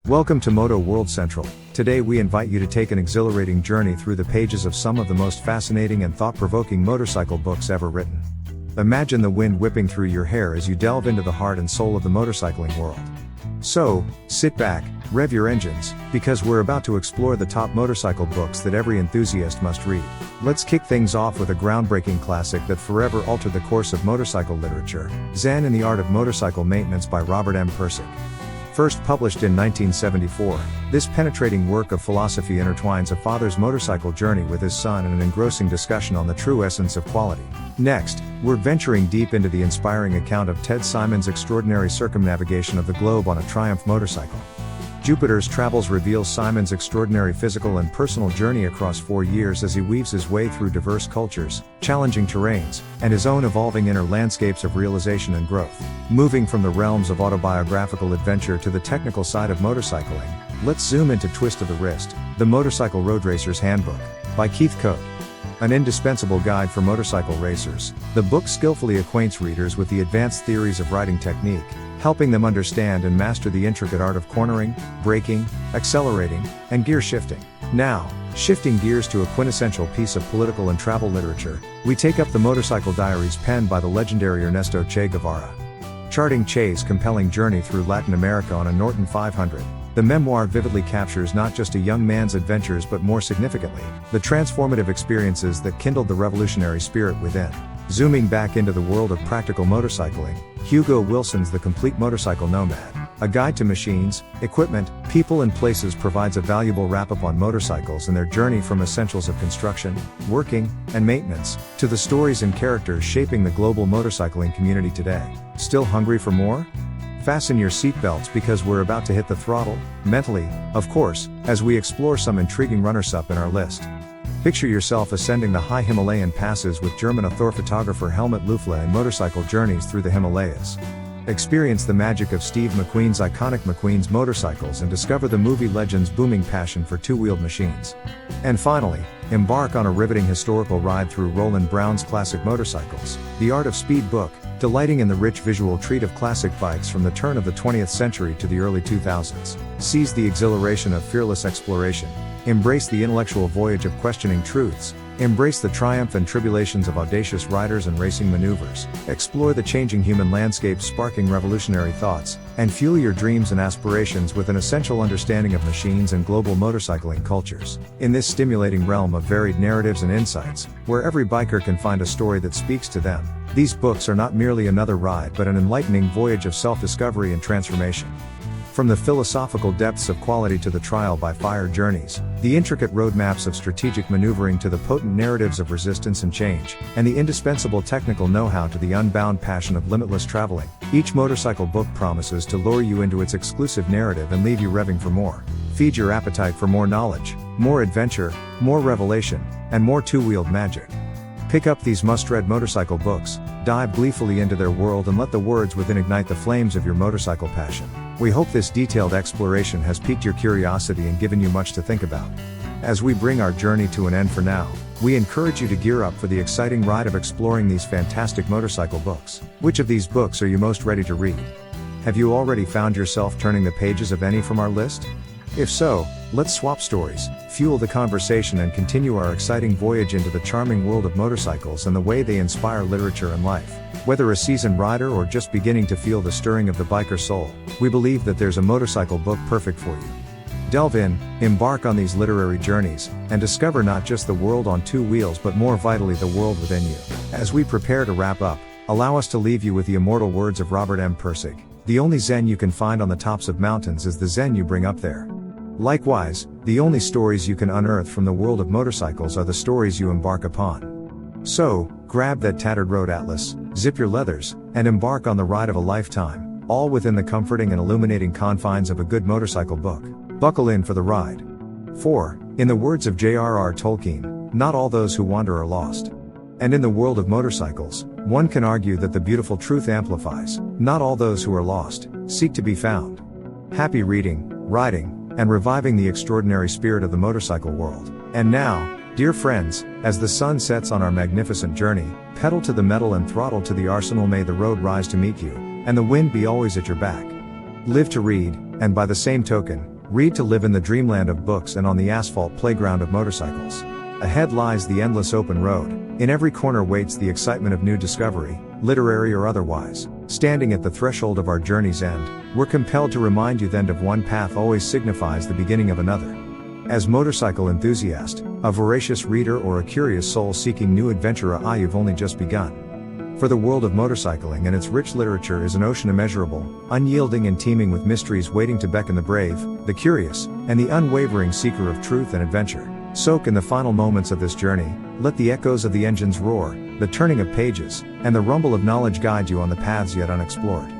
Welcome to Moto World Central. Today we invite you to take an exhilarating journey through the pages of some of the most fascinating and thought-provoking motorcycle books ever written. Imagine the wind whipping through your hair as you delve into the heart and soul of the motorcycling world. So, sit back, rev your engines, because we're about to explore the top motorcycle books that every enthusiast must read. Let's kick things off with a groundbreaking classic that forever altered the course of motorcycle literature, Zen and the Art of Motorcycle Maintenance by Robert M. Pirsig. First published in 1974, this penetrating work of philosophy intertwines a father's motorcycle journey with his son and an engrossing discussion on the true essence of quality. Next, we're venturing deep into the inspiring account of Ted Simon's extraordinary circumnavigation of the globe on a Triumph motorcycle. Jupiter's Travels reveals Simon's extraordinary physical and personal journey across 4 years as he weaves his way through diverse cultures, challenging terrains, and his own evolving inner landscapes of realization and growth. Moving from the realms of autobiographical adventure to the technical side of motorcycling, let's zoom into Twist of the Wrist, The Motorcycle Road Racer's Handbook, by Keith Coate. An indispensable guide for motorcycle racers, the book skillfully acquaints readers with the advanced theories of riding technique, helping them understand and master the intricate art of cornering, braking, accelerating, and gear shifting. Now, shifting gears to a quintessential piece of political and travel literature, we take up the Motorcycle Diaries penned by the legendary Ernesto Che Guevara. Charting Che's compelling journey through Latin America on a Norton 500, the memoir vividly captures not just a young man's adventures but more significantly, the transformative experiences that kindled the revolutionary spirit within. Zooming back into the world of practical motorcycling, Hugo Wilson's The Complete Motorcycle Nomad, a guide to machines, equipment, people and places provides a valuable wrap-up on motorcycles and their journey from essentials of construction, working, and maintenance, to the stories and characters shaping the global motorcycling community today. Still hungry for more? Fasten your seatbelts because we're about to hit the throttle, mentally, of course, as we explore some intriguing runners-up in our list. Picture yourself ascending the high Himalayan passes with German author photographer Helmut Loeffler and motorcycle journeys through the Himalayas. Experience the magic of Steve McQueen's iconic McQueen's motorcycles and discover the movie legend's booming passion for two-wheeled machines. And finally, embark on a riveting historical ride through Roland Brown's classic motorcycles, The Art of Speed book, delighting in the rich visual treat of classic bikes from the turn of the 20th century to the early 2000s. Seize the exhilaration of fearless exploration. Embrace the intellectual voyage of questioning truths. Embrace the triumph and tribulations of audacious riders and racing maneuvers. Explore the changing human landscape sparking revolutionary thoughts, and fuel your dreams and aspirations with an essential understanding of machines and global motorcycling cultures. In this stimulating realm of varied narratives and insights, where every biker can find a story that speaks to them, these books are not merely another ride but an enlightening voyage of self-discovery and transformation. From the philosophical depths of quality to the trial-by-fire journeys, the intricate roadmaps of strategic maneuvering to the potent narratives of resistance and change, and the indispensable technical know-how to the unbound passion of limitless traveling, each motorcycle book promises to lure you into its exclusive narrative and leave you revving for more. Feed your appetite for more knowledge, more adventure, more revelation, and more two-wheeled magic. Pick up these must-read motorcycle books, dive gleefully into their world and let the words within ignite the flames of your motorcycle passion. We hope this detailed exploration has piqued your curiosity and given you much to think about. As we bring our journey to an end for now, we encourage you to gear up for the exciting ride of exploring these fantastic motorcycle books. Which of these books are you most ready to read? Have you already found yourself turning the pages of any from our list? If so, let's swap stories, fuel the conversation and continue our exciting voyage into the charming world of motorcycles and the way they inspire literature and life. Whether a seasoned rider or just beginning to feel the stirring of the biker soul, we believe that there's a motorcycle book perfect for you. Delve in, embark on these literary journeys, and discover not just the world on two wheels but more vitally the world within you. As we prepare to wrap up, allow us to leave you with the immortal words of Robert M. Pirsig. The only Zen you can find on the tops of mountains is the Zen you bring up there. Likewise, the only stories you can unearth from the world of motorcycles are the stories you embark upon. So, grab that tattered road atlas, zip your leathers, and embark on the ride of a lifetime, all within the comforting and illuminating confines of a good motorcycle book. Buckle in for the ride. For, in the words of J.R.R. Tolkien, not all those who wander are lost. And in the world of motorcycles, one can argue that the beautiful truth amplifies, not all those who are lost, seek to be found. Happy reading, riding, and reviving the extraordinary spirit of the motorcycle world. And now, dear friends, as the sun sets on our magnificent journey, pedal to the metal and throttle to the arsenal. May the road rise to meet you, and the wind be always at your back. Live to read, and by the same token, Read to live in the dreamland of books and on the asphalt playground of motorcycles. Ahead lies the endless open road. In every corner waits the excitement of new discovery, literary or otherwise. Standing at the threshold of our journey's end, we're compelled to remind you then of one path always signifies the beginning of another. As motorcycle enthusiast, a voracious reader or a curious soul seeking new adventure, you've only just begun. For the world of motorcycling and its rich literature is an ocean immeasurable, unyielding and teeming with mysteries waiting to beckon the brave, the curious, and the unwavering seeker of truth and adventure. Soak in the final moments of this journey, let the echoes of the engines roar, the turning of pages, and the rumble of knowledge guide you on the paths yet unexplored.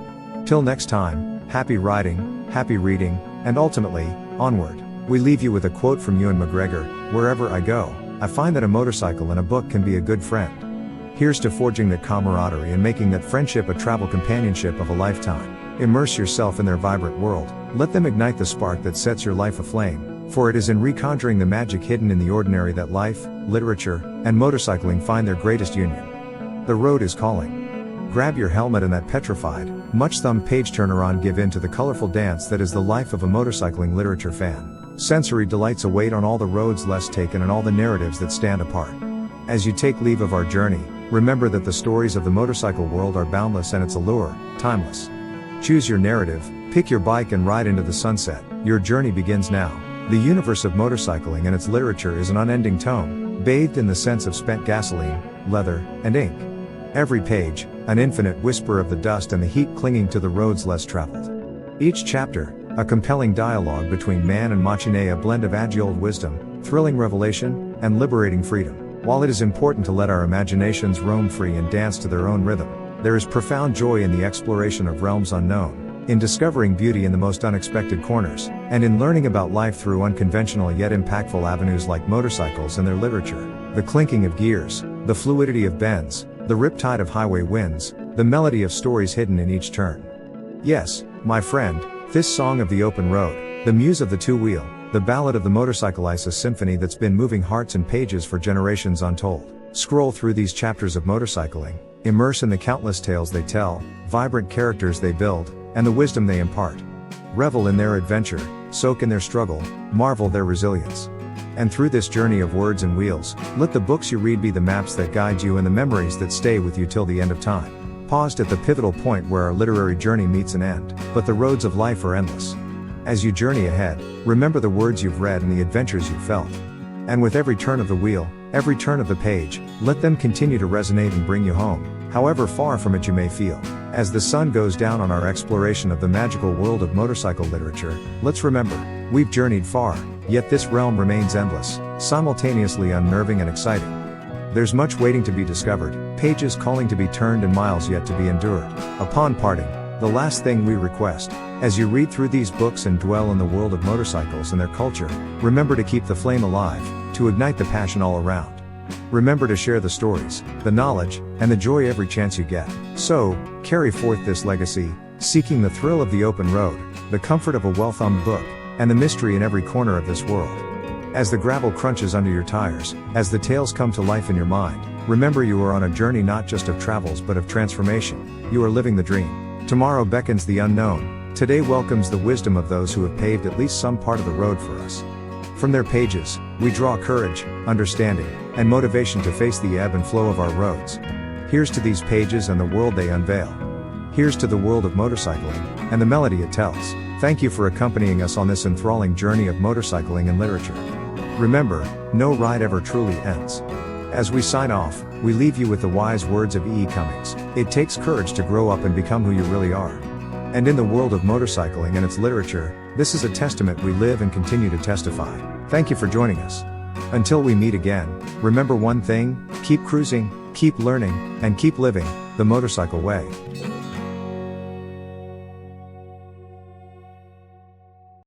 Till next time, happy riding, happy reading, and ultimately, onward. We leave you with a quote from Ewan McGregor: "Wherever I go, I find that a motorcycle and a book can be a good friend." Here's to forging that camaraderie and making that friendship a travel companionship of a lifetime. Immerse yourself in their vibrant world, let them ignite the spark that sets your life aflame, for it is in reconjuring the magic hidden in the ordinary that life, literature, and motorcycling find their greatest union. The road is calling. Grab your helmet and that petrified, much-thumbed page-turner on, give in to the colorful dance that is the life of a motorcycling literature fan. Sensory delights await on all the roads less taken and all the narratives that stand apart. As you take leave of our journey, remember that the stories of the motorcycle world are boundless and its allure, timeless. Choose your narrative, pick your bike and ride into the sunset. Your journey begins now. The universe of motorcycling and its literature is an unending tome, bathed in the scents of spent gasoline, leather, and ink. Every page, an infinite whisper of the dust and the heat clinging to the roads less traveled. Each chapter, a compelling dialogue between man and machine, a blend of age-old wisdom, thrilling revelation, and liberating freedom. While it is important to let our imaginations roam free and dance to their own rhythm, there is profound joy in the exploration of realms unknown, in discovering beauty in the most unexpected corners, and in learning about life through unconventional yet impactful avenues like motorcycles and their literature. The clinking of gears, the fluidity of bends, the riptide of highway winds, the melody of stories hidden in each turn. Yes, my friend, this song of the open road, the muse of the two-wheel, the ballad of the motorcycle is a symphony that's been moving hearts and pages for generations untold. Scroll through these chapters of motorcycling, immerse in the countless tales they tell, vibrant characters they build, and the wisdom they impart. Revel in their adventure, soak in their struggle, marvel their resilience. And through this journey of words and wheels, let the books you read be the maps that guide you and the memories that stay with you till the end of time. Paused at the pivotal point where our literary journey meets an end, but the roads of life are endless. As you journey ahead, remember the words you've read and the adventures you've felt. And with every turn of the wheel, every turn of the page, let them continue to resonate and bring you home, however far from it you may feel. As the sun goes down on our exploration of the magical world of motorcycle literature, let's remember, we've journeyed far, yet this realm remains endless, simultaneously unnerving and exciting. There's much waiting to be discovered, pages calling to be turned and miles yet to be endured. Upon parting, the last thing we request, as you read through these books and dwell in the world of motorcycles and their culture, remember to keep the flame alive, to ignite the passion all around. Remember to share the stories, the knowledge, and the joy every chance you get. So, carry forth this legacy, seeking the thrill of the open road, the comfort of a well-thumbed book, and the mystery in every corner of this world. As the gravel crunches under your tires, as the tales come to life in your mind, remember you are on a journey not just of travels but of transformation. You are living the dream. Tomorrow beckons the unknown. Today welcomes the wisdom of those who have paved at least some part of the road for us. From their pages, we draw courage, understanding, and motivation to face the ebb and flow of our roads. Here's to these pages and the world they unveil. Here's to the world of motorcycling, and the melody it tells. Thank you for accompanying us on this enthralling journey of motorcycling and literature. Remember, no ride ever truly ends. As we sign off, we leave you with the wise words of E. Cummings. It takes courage to grow up and become who you really are. And in the world of motorcycling and its literature, this is a testament we live and continue to testify. Thank you for joining us. Until we meet again, remember one thing, keep cruising, keep learning, and keep living the motorcycle way.